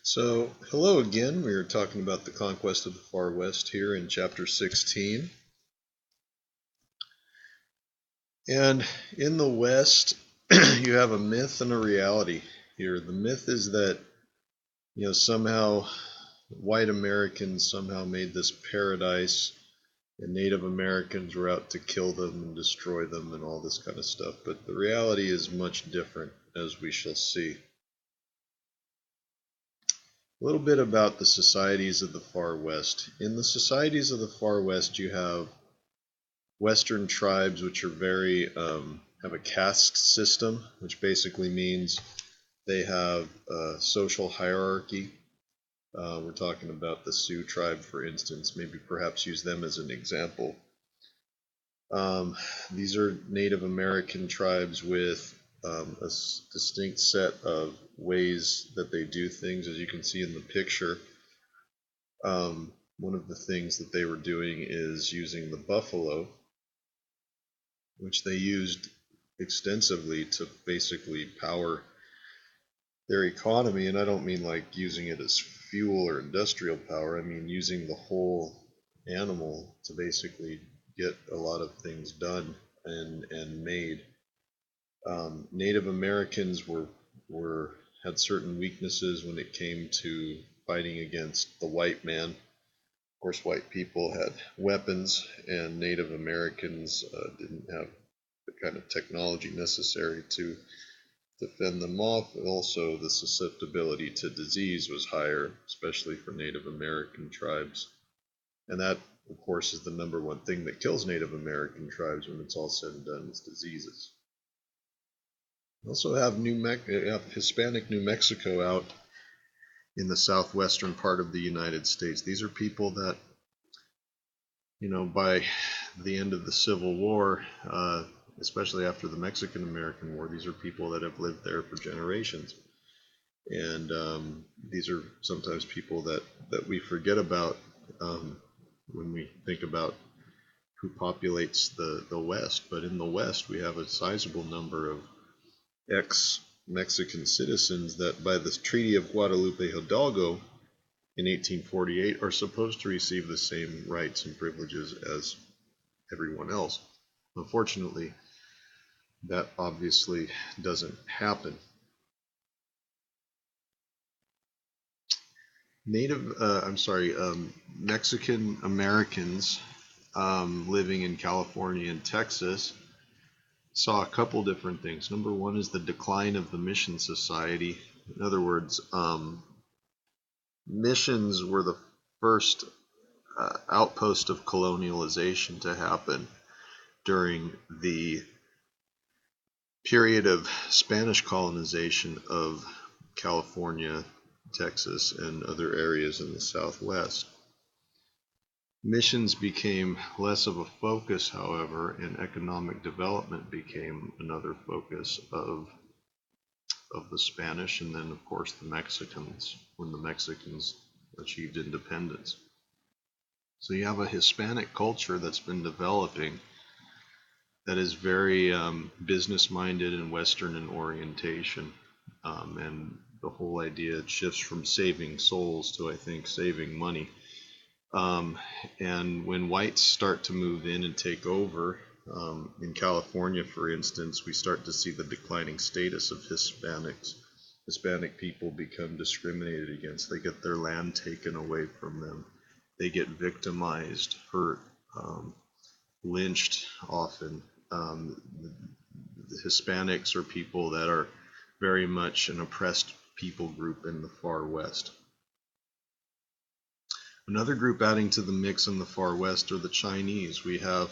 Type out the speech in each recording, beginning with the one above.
So, hello again. We are talking about the conquest of the Far West here in chapter 16. And in the West, you have a myth and a reality here. The myth is that, somehow white Americans somehow made this paradise and Native Americans were out to kill them and destroy them and all this kind of stuff. But the reality is much different, as we shall see. A little bit about the societies of the Far West. In the societies of the Far West, you have Western tribes, which are have a caste system, which basically means they have a social hierarchy. We're talking about the Sioux tribe, for instance. Maybe perhaps use them as an example. These are Native American tribes with a distinct set of ways that they do things, as you can see in the picture. One of the things that they were doing is using the buffalo, which they used extensively to basically power their economy. And I don't mean like using it as fuel or industrial power. I mean using the whole animal to basically get a lot of things done and made. Native Americans had certain weaknesses when it came to fighting against the white man. Of course, white people had weapons, and Native Americans didn't have the kind of technology necessary to defend them off. Also, the susceptibility to disease was higher, especially for Native American tribes. And that, of course, is the number one thing that kills Native American tribes when it's all said and done, is diseases. We also have Hispanic New Mexico out in the southwestern part of the United States. These are people that, by the end of the Civil War, especially after the Mexican-American War, these are people that have lived there for generations. And these are sometimes people that we forget about when we think about who populates the West. But in the West, we have a sizable number of ex-Mexican citizens that by the Treaty of Guadalupe Hidalgo in 1848 are supposed to receive the same rights and privileges as everyone else. Unfortunately, that obviously doesn't happen. Mexican Americans living in California and Texas saw a couple different things. Number one is the decline of the mission society. In other words, missions were the first outpost of colonialization to happen during the period of Spanish colonization of California, Texas, and other areas in the Southwest. Missions became less of a focus, however, and economic development became another focus of the Spanish, and then, of course, the Mexicans, when the Mexicans achieved independence. So you have a Hispanic culture that's been developing that is very business-minded and Western in orientation, and the whole idea shifts from saving souls to, I think, saving money. And when whites start to move in and take over, in California, for instance, we start to see the declining status of Hispanics. Hispanic people become discriminated against. They get their land taken away from them. They get victimized, hurt, lynched often. The Hispanics are people that are very much an oppressed people group in the Far West. Another group adding to the mix in the Far West are the Chinese. We have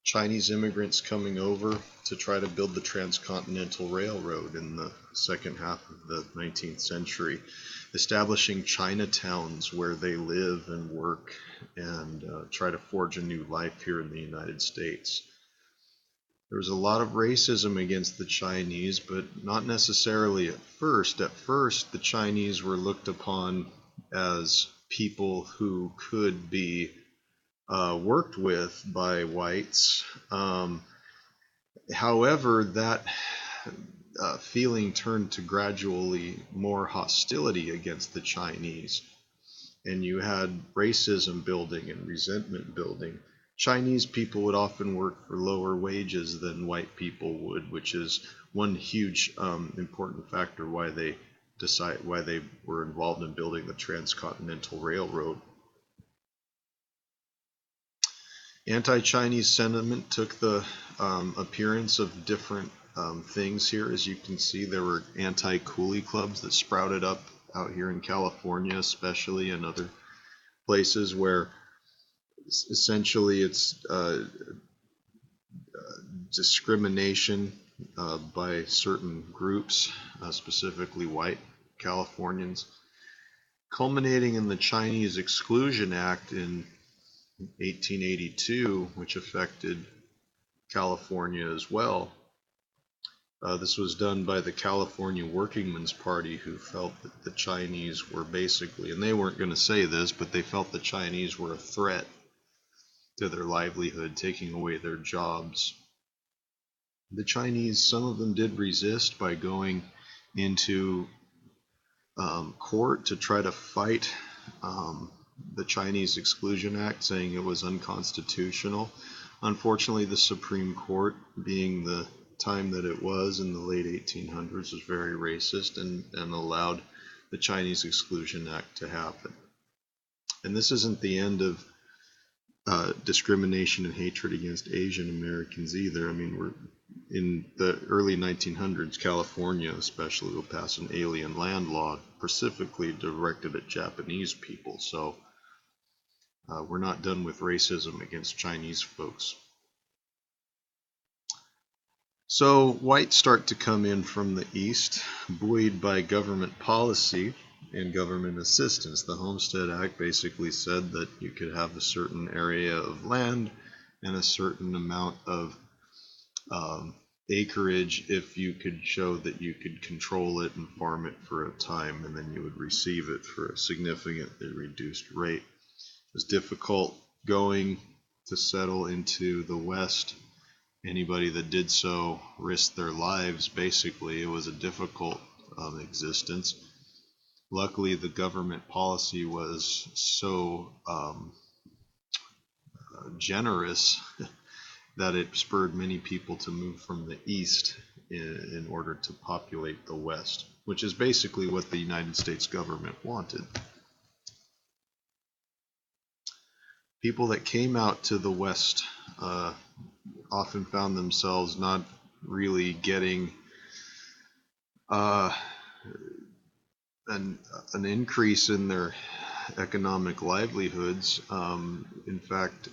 Chinese immigrants coming over to try to build the Transcontinental Railroad in the second half of the 19th century, establishing Chinatowns where they live and work and try to forge a new life here in the United States. There was a lot of racism against the Chinese, but not necessarily at first. At first, the Chinese were looked upon as people who could be worked with by whites. However, that feeling turned to gradually more hostility against the Chinese. And you had racism building and resentment building. Chinese people would often work for lower wages than white people would, which is one huge important factor why they were involved in building the Transcontinental Railroad. Anti-Chinese sentiment took the appearance of different things here. As you can see, there were anti-coolie clubs that sprouted up out here in California, especially, and other places where essentially it's discrimination by certain groups, specifically white Californians, culminating in the Chinese Exclusion Act in 1882, which affected California as well. This was done by the California Workingmen's Party, who felt that the Chinese were basically, and they weren't going to say this, but they felt the Chinese were a threat to their livelihood, taking away their jobs. The Chinese, some of them did resist by going into court to try to fight the Chinese Exclusion Act, saying it was unconstitutional. Unfortunately, the Supreme Court, being the time that it was in the late 1800s, was very racist and allowed the Chinese Exclusion Act to happen. And this isn't the end of discrimination and hatred against Asian Americans either. I mean, we're in the early 1900s, California especially will pass an alien land law specifically directed at Japanese people. So we're not done with racism against Chinese folks. So whites start to come in from the east, buoyed by government policy and government assistance. The Homestead Act basically said that you could have a certain area of land and a certain amount of acreage if you could show that you could control it and farm it for a time, and then you would receive it for a significantly reduced rate. It was difficult going to settle into the West. Anybody that did so risked their lives, basically. It was a difficult existence. Luckily, the government policy was so generous that it spurred many people to move from the east in order to populate the West, which is basically what the United States government wanted. People that came out to the West often found themselves not really getting an increase in their economic livelihoods. In fact,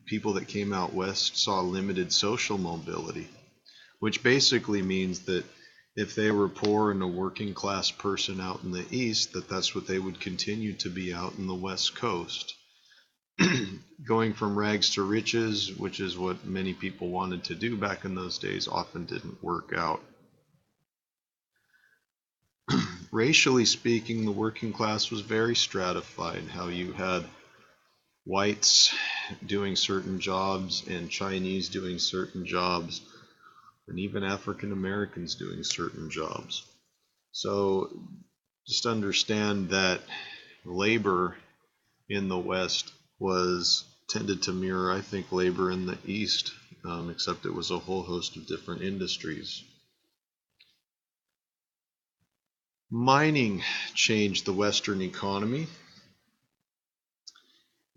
people that came out west saw limited social mobility, which basically means that if they were poor and a working class person out in the east, that's what they would continue to be out in the West Coast. Going from rags to riches, which is what many people wanted to do back in those days, often didn't work out. Racially speaking, the working class was very stratified. How you had whites doing certain jobs and Chinese doing certain jobs, and even African Americans doing certain jobs. So just understand that labor in the West tended to mirror, I think, labor in the East, except it was a whole host of different industries. Mining changed the Western economy.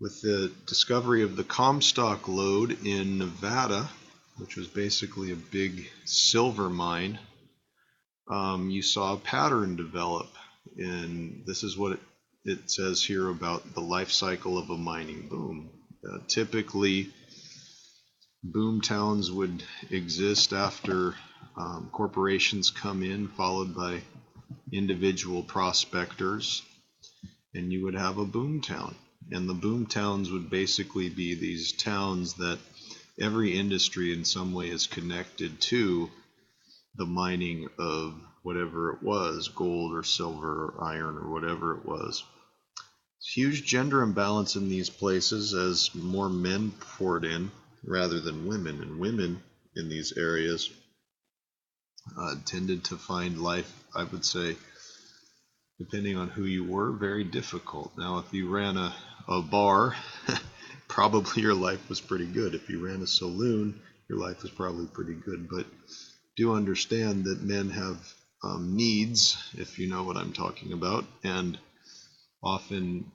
With the discovery of the Comstock lode in Nevada, which was basically a big silver mine, you saw a pattern develop. And this is what it says here about the life cycle of a mining boom. Typically, boom towns would exist after corporations come in, followed by individual prospectors, and you would have a boom town. And the boom towns would basically be these towns that every industry in some way is connected to the mining of whatever it was, gold or silver or iron or whatever it was. Huge gender imbalance in these places as more men poured in rather than women. And women in these areas tended to find life, I would say, depending on who you were, very difficult. Now, if you ran a bar, probably your life was pretty good. If you ran a saloon, your life was probably pretty good. But do understand that men have needs, if you know what I'm talking about, and often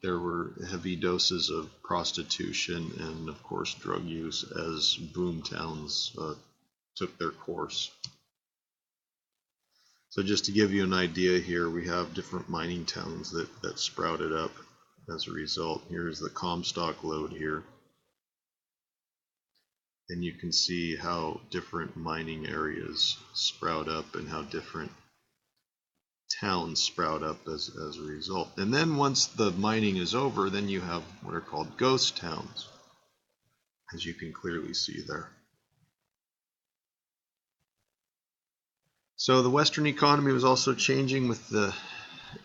there were heavy doses of prostitution and, of course, drug use as boom towns took their course. So just to give you an idea here, we have different mining towns that sprouted up as a result. Here's the Comstock lode here. And you can see how different mining areas sprout up and how different towns sprout up as a result. And then once the mining is over, then you have what are called ghost towns, as you can clearly see there. So the Western economy was also changing with the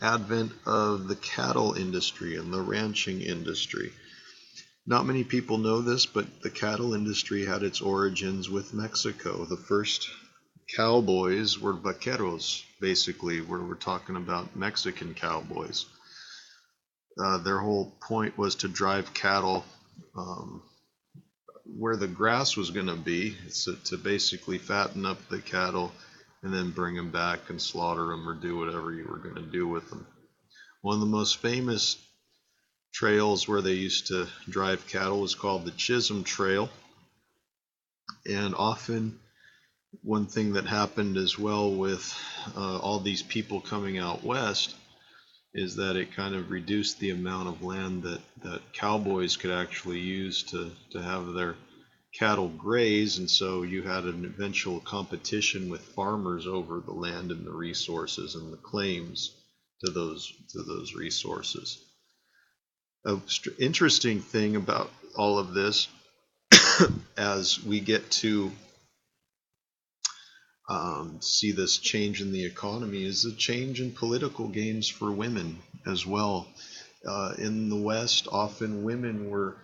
advent of the cattle industry and the ranching industry. Not many people know this, but the cattle industry had its origins with Mexico. The first cowboys were vaqueros, basically, where we're talking about Mexican cowboys. Their whole point was to drive cattle where the grass was going to be, so to basically fatten up the cattle and then bring them back and slaughter them or do whatever you were going to do with them. One of the most famous trails where they used to drive cattle was called the Chisholm Trail. And often one thing that happened as well with all these people coming out west is that it kind of reduced the amount of land that cowboys could actually use to have their cattle graze, and so you had an eventual competition with farmers over the land and the resources and the claims to those resources. An interesting thing about all of this, as we get to see this change in the economy, is a change in political games for women as well. In the West, often women were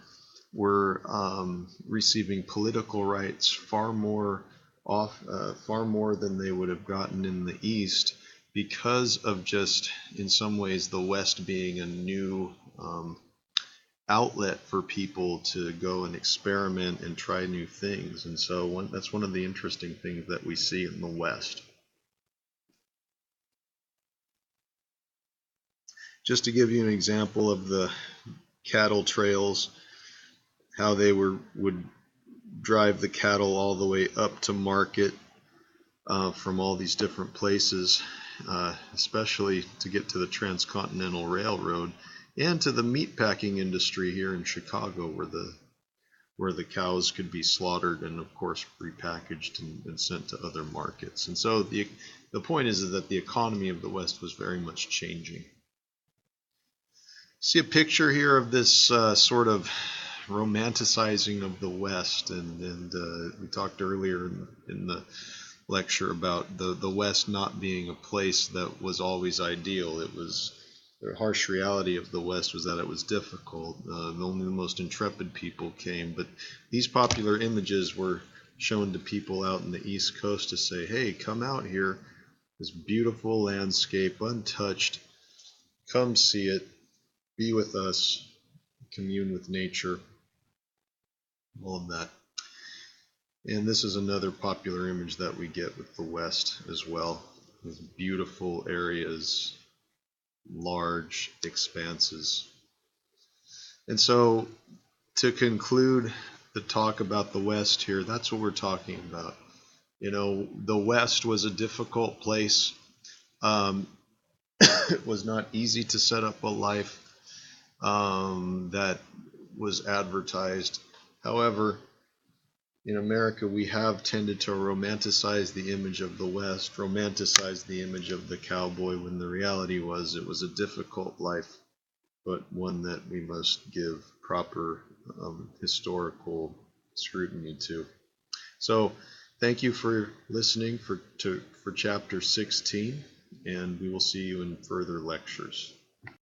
receiving political rights far more than they would have gotten in the East, because of just, in some ways, the West being a new outlet for people to go and experiment and try new things. And so that's one of the interesting things that we see in the West. Just to give you an example of the cattle trails, how they would drive the cattle all the way up to market from all these different places, especially to get to the Transcontinental Railroad and to the meatpacking industry here in Chicago, where the cows could be slaughtered and, of course, repackaged and sent to other markets. And so the point is that the economy of the West was very much changing. See a picture here of this sort of romanticizing of the West, and we talked earlier in the lecture about the West not being a place that was always ideal. It was the harsh reality of the West was that it was difficult. Only the most intrepid people came, but these popular images were shown to people out in the East Coast to say, hey, come out here, this beautiful landscape, untouched, come see it, be with us, commune with nature, all of that. And this is another popular image that we get with the West as well. These beautiful areas, large expanses. And so to conclude the talk about the West here, that's what we're talking about. You know, the West was a difficult place. It was not easy to set up a life that was advertised. However, in America, we have tended to romanticize the image of the West, romanticize the image of the cowboy, when the reality was it was a difficult life, but one that we must give proper historical scrutiny to. So thank you for listening for chapter 16, and we will see you in further lectures.